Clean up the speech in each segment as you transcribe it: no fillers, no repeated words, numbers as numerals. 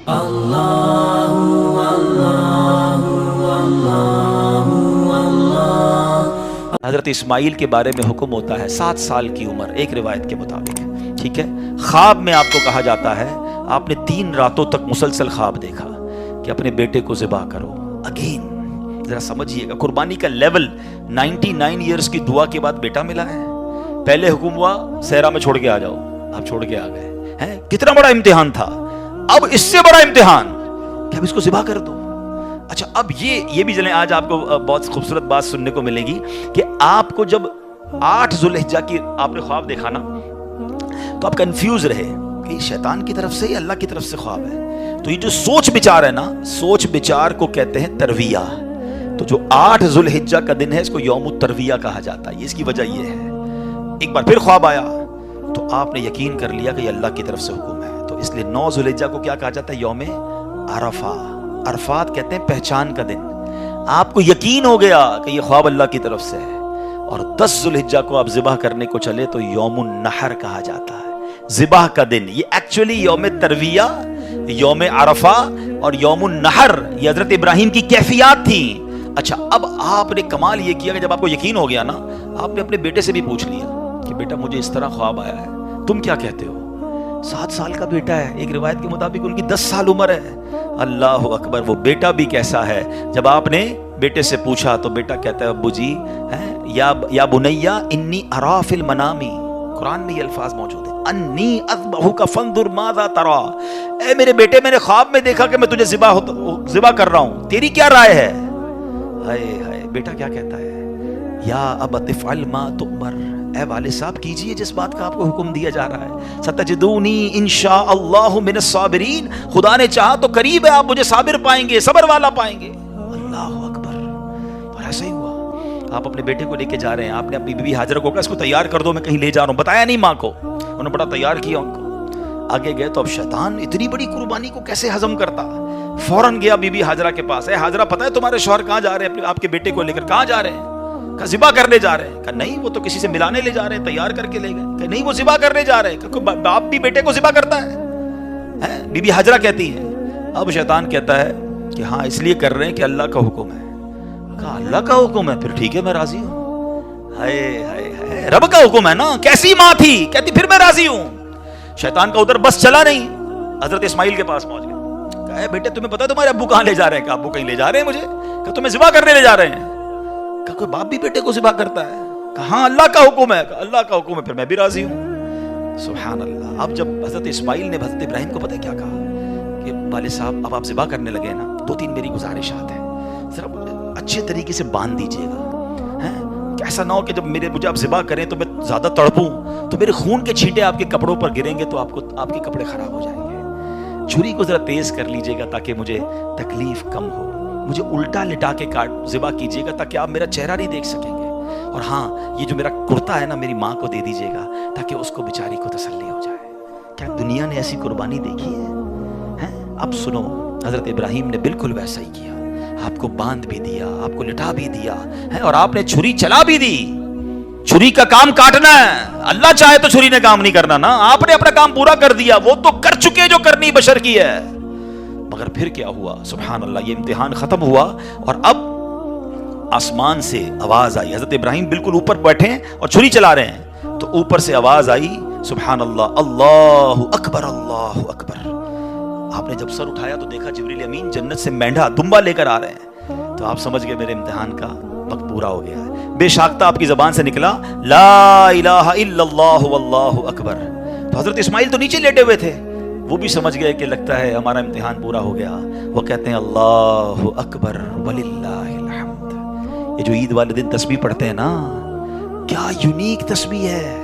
اللہ اللہ اللہ اللہ۔ حضرت اسماعیل کے بارے میں حکم ہوتا ہے 7 سال کی عمر، ایک روایت کے مطابق، ٹھیک ہے۔ خواب میں آپ کو کہا جاتا ہے آپ نے 3 راتوں تک مسلسل خواب دیکھا کہ اپنے بیٹے کو ذبح کرو۔ اگین ذرا سمجھیے گا قربانی کا لیول، 99 ایئرز کی دعا کے بعد بیٹا ملا ہے۔ پہلے حکم ہوا صحرا میں چھوڑ کے آ جاؤ، آپ چھوڑ کے آ گئے ہیں، کتنا بڑا امتحان تھا۔ اب اس سے بڑا امتحان کہ اب اس کو ذبح کر دو۔ اچھا اب یہ بھی چلیں، آج آپ کو بہت خوبصورت بات سننے کو ملے گی کہ آپ کو جب 8 ذوالحجہ کی آپ نے خواب دیکھا نا تو آپ کنفیوز رہے کہ شیطان کی طرف سے یا اللہ کی طرف سے خواب ہے۔ تو یہ جو سوچ بچار ہے نا، سوچ بچار کو کہتے ہیں ترویہ۔ تو جو 8 ذوالحجہ کا دن ہے اس کو یوم الترویہ کہا جاتا ہے۔ اس کی وجہ یہ ہے، ایک بار پھر خواب آیا تو آپ نے یقین کر لیا کہ یہ اللہ کی طرف سے حکم ہے۔ تو اس لیے 9 ذوالحجہ کو کیا کہا جاتا ہے؟ یوم عرفہ۔ عرفات کہتے ہیں پہچان کا دن۔ آپ کو یقین ہو گیا کہ یہ خواب اللہ کی طرف سے ہے، اور 10 ذوالحجہ کو آپ ذبح کرنے کو چلے تو یوم النحر کہا جاتا ہے، ذبح کا دن۔ یہ ایکچولی یوم ترویہ، یوم عرفہ اور یوم النحر یہ حضرت ابراہیم کی کیفیات تھیں۔ اچھا اب آپ نے کمال یہ کیا کہ جب آپ کو یقین ہو گیا نا، آپ نے اپنے بیٹے سے بھی پوچھ لیا کہ بیٹا مجھے اس طرح خواب آیا ہے، تم کیا کہتے ہو؟ 7 سال کا بیٹا ہے، ایک روایت کے مطابق ان کی 10 سال عمر ہے۔ اللہ اکبر، وہ بیٹا بھی کیسا ہے۔ جب آپ نے بیٹے سے پوچھا تو بیٹا کہتا ہے ابو جی یا بنیا انی ارا فی المنام، قرآن میں یہ الفاظ موجود ہیں، انی اذبحک فانظر ماذا تری، اے میرے بیٹے میں نے خواب میں دیکھا کہ میں تجھے ذبح کر رہا ہوں، تیری کیا رائے ہے؟ ہائے ہائے، بیٹا کیا کہتا ہے؟ یا ابت افعل ما تؤمر، اے والد صاحب کیجئے جس بات کا آپ کو حکم دیا جا رہا ہے، ستجدونی انشاء اللہ من الصابرین، خدا نے چاہا تو قریب ہے آپ مجھے صابر پائیں گے، صبر والا پائیں گے۔ اللہ اکبر۔ اور ایسا ہی ہوا، آپ اپنے بیٹے کو لے کے جا رہے ہیں، آپ نے اپنی بیوی ہاجرہ کو کہا اس کو تیار کر دو میں کہیں لے جا رہا ہوں، بتایا نہیں ماں کو، انہوں نے بڑا تیار کیا ان کو۔ آگے گئے تو اب شیطان اتنی بڑی قربانی کو کیسے ہضم کرتا، فوراً گیا بی بی ہاجرہ کے پاس، اے ہاجرہ پتہ ہے تمہارے شوہر کہاں جا رہے ہیں، آپ کے بیٹے کو لے کر کہاں جا رہے ہیں؟ کہا ذبح کرنے جا رہے ہیں۔ کہا نہیں وہ تو کسی سے ملانے لے جا رہے ہیں، تیار کر کے لے گئے۔ کہ نہیں وہ ذبح کرنے جا رہے ہیں۔ کہ کوئی باپ بھی بیٹے کو ذبح کرتا ہے؟ بی بی ہاجرہ کہتی ہے۔ اب شیطان کہتا ہے کہ ہاں اس لیے کر رہے ہیں کہ اللہ کا حکم ہے۔ کہا اللہ کا حکم ہے؟ پھر ٹھیک ہے میں راضی ہوں۔ ہائے ہائے ہائے، رب کا حکم ہے نا۔ کیسی ماں تھی، کہتی پھر میں راضی ہوں۔ شیطان کا ادھر بس چلا نہیں، حضرت اسماعیل کے پاس پہنچ گیا۔ کہا بیٹے تمہیں پتا تمہارے ابو کہاں لے جا رہے ہیں؟ کہا ابو کہیں لے جا رہے ہیں مجھے۔ کہا تمہیں ذبح کرنے لے جا رہے ہیں؟ کہا کوئی باپ بھی بیٹے کو ذبح کرتا ہے؟ کہا ہاں اللہ کا حکم ہے۔ کہا اللہ کا حکم ہے پھر میں بھی راضی ہوں۔ سبحان اللہ۔ اب جب حضرت اسماعیل نے حضرت ابراہیم کو پتہ کیا کہا کہ والد صاحب اب آپ ذبح کرنے لگے نا، 2-3 میری گزارشات ہیں، ذرا اچھے طریقے سے باندھ دیجیے گا، کہ ایسا نہ ہو کہ جب مجھے آپ ذبح کریں تو میں زیادہ تڑپوں تو میرے خون کے چھینٹے آپ کے کپڑوں پر گریں گے تو آپ کے کپڑے خراب ہو جائیں گے۔ چھری کو ذرا تیز کر لیجیے گا تاکہ مجھے تکلیف کم ہو، مجھے الٹا لٹا کے ذبح کیجیے گا تاکہ آپ میرا چہرہ نہیں دیکھ سکیں گے، اور ہاں یہ جو میرا کرتا ہے نا میری ماں کو دے دیجیے گا تاکہ اس کو بیچاری کو تسلی ہو جائے۔ کیا دنیا نے ایسی قربانی دیکھی ہے؟ اب سنو، حضرت ابراہیم نے بالکل ویسا ہی کیا، آپ کو باندھ بھی دیا، آپ کو لٹا بھی دیا، اور آپ نے چھری چلا بھی دی۔ چھری کا کام کاٹنا ہے، اللہ چاہے تو چھری نے کام نہیں کرنا نا، آپ نے اپنا کام پورا کر دیا، وہ تو کر چکے جو کرنی بشر کی ہے۔ مگر پھر کیا ہوا؟ سبحان اللہ، یہ امتحان ختم ہوا اور اب آسمان سے آواز آئی۔ حضرت ابراہیم بالکل اوپر بیٹھے ہیں اور چھری چلا رہے ہیں تو اوپر سے آواز آئی، سبحان اللہ، اللہ اکبر اللہ اکبر۔ آپ نے جب سر اٹھایا تو دیکھا جبریل امین جنت سے مینڈھا دمبا لے کر آ رہے ہیں، تو آپ سمجھ گئے میرے امتحان کا وقت پورا ہو گیا ہے۔ بے شاختہ آپ کی زبان سے نکلا لا الہ الا اللہ واللہ اکبر۔ تو حضرت اسماعیل تو نیچے لیٹے ہوئے تھے، وہ بھی سمجھ گئے کہ لگتا ہے ہمارا امتحان پورا ہو گیا۔ وہ کہتے ہیں اللہ اکبر وللہ الحمد۔ یہ جو عید والے دن تسبیح پڑھتے ہیں نا، کیا یونیک تسبیح ہے،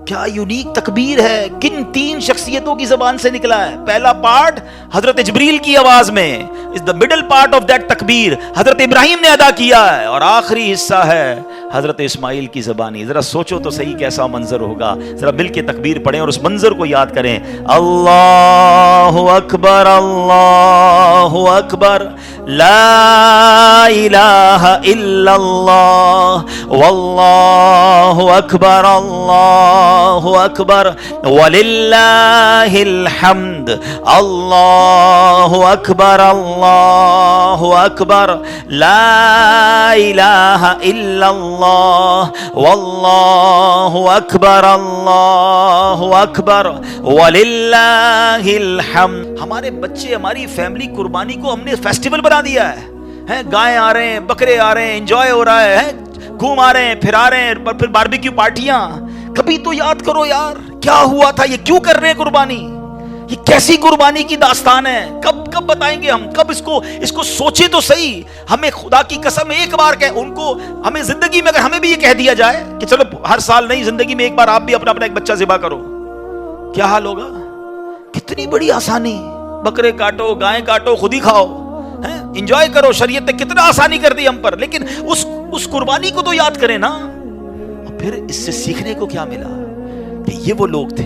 کیا یونیک تکبیر ہے، کن 3 شخصیتوں کی زبان سے نکلا ہے۔ پہلا پارٹ حضرت جبریل کی آواز میں، is the middle part of that تکبیر حضرت ابراہیم نے ادا کیا ہے، اور آخری حصہ ہے حضرت اسماعیل کی زبانی۔ ذرا سوچو تو صحیح کیسا منظر ہوگا، ذرا مل کے تکبیر پڑھیں اور اس منظر کو یاد کریں۔ اللہ اکبر اللہ اکبر لا الہ الا اللہ واللہ اکبر اللہ اکبر وللہ الحمد اللہ اکبر اللہ اکبر لا الہ الا اللہ واللہ اکبر اللہ اکبر وللہ الحمد. ہمارے بچے ہماری فیملی قربانی کو ہم نے فیسٹیول بنا دیا ہے. گائے آ رہے ہیں, بکرے آ رہے ہیں, انجوائے ہو رہا ہے, گھوم آ رہے ہیں, پھر آ رہے ہیں, پھر باربیکیو پارٹیاں. کبھی تو یاد کرو یار کیا ہوا تھا, یہ کیوں کر رہے ہیں قربانی, یہ کیسی قربانی کی داستان ہے. کب بتائیں گے ہم, کب اس کو سوچے تو صحیح. ہمیں خدا کی قسم ایک بار ان کو ہمیں زندگی میں اگر ہمیں بھی یہ کہہ دیا جائے کہ چلو ہر سال نہیں, زندگی میں ایک بار آپ بھی اپنا ایک بچہ ذبح کرو, کیا حال ہوگا. کتنی بڑی آسانی, بکرے کاٹو, گائیں کاٹو, خود ہی کھاؤ, انجوائے کرو. شریعت نے کتنا آسانی کر دی ہم پر, لیکن اس قربانی کو تو یاد کریں نا. اور پھر اس سے سیکھنے کو کیا ملا کہ یہ وہ لوگ تھے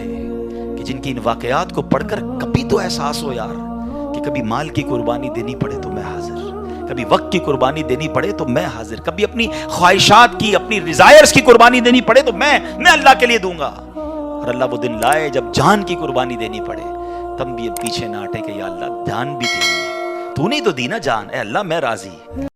کہ جن کی ان واقعات کو پڑھ کر کبھی تو احساس ہو یار کہ کبھی مال کی قربانی دینی پڑے تو میں حاضر, کبھی وقت کی قربانی دینی پڑے تو میں حاضر, کبھی اپنی خواہشات کی, اپنی ڈیزائرز کی قربانی دینی پڑے تو میں اللہ کے لیے دوں گا. اور اللہ وہ دن لائے جب جان کی قربانی دینی پڑے, تب بھی پیچھے نہ ہٹے کہ یا اللہ جان بھی تیری ہے, تو نے تو دی نا جان, اے اللہ میں راضی.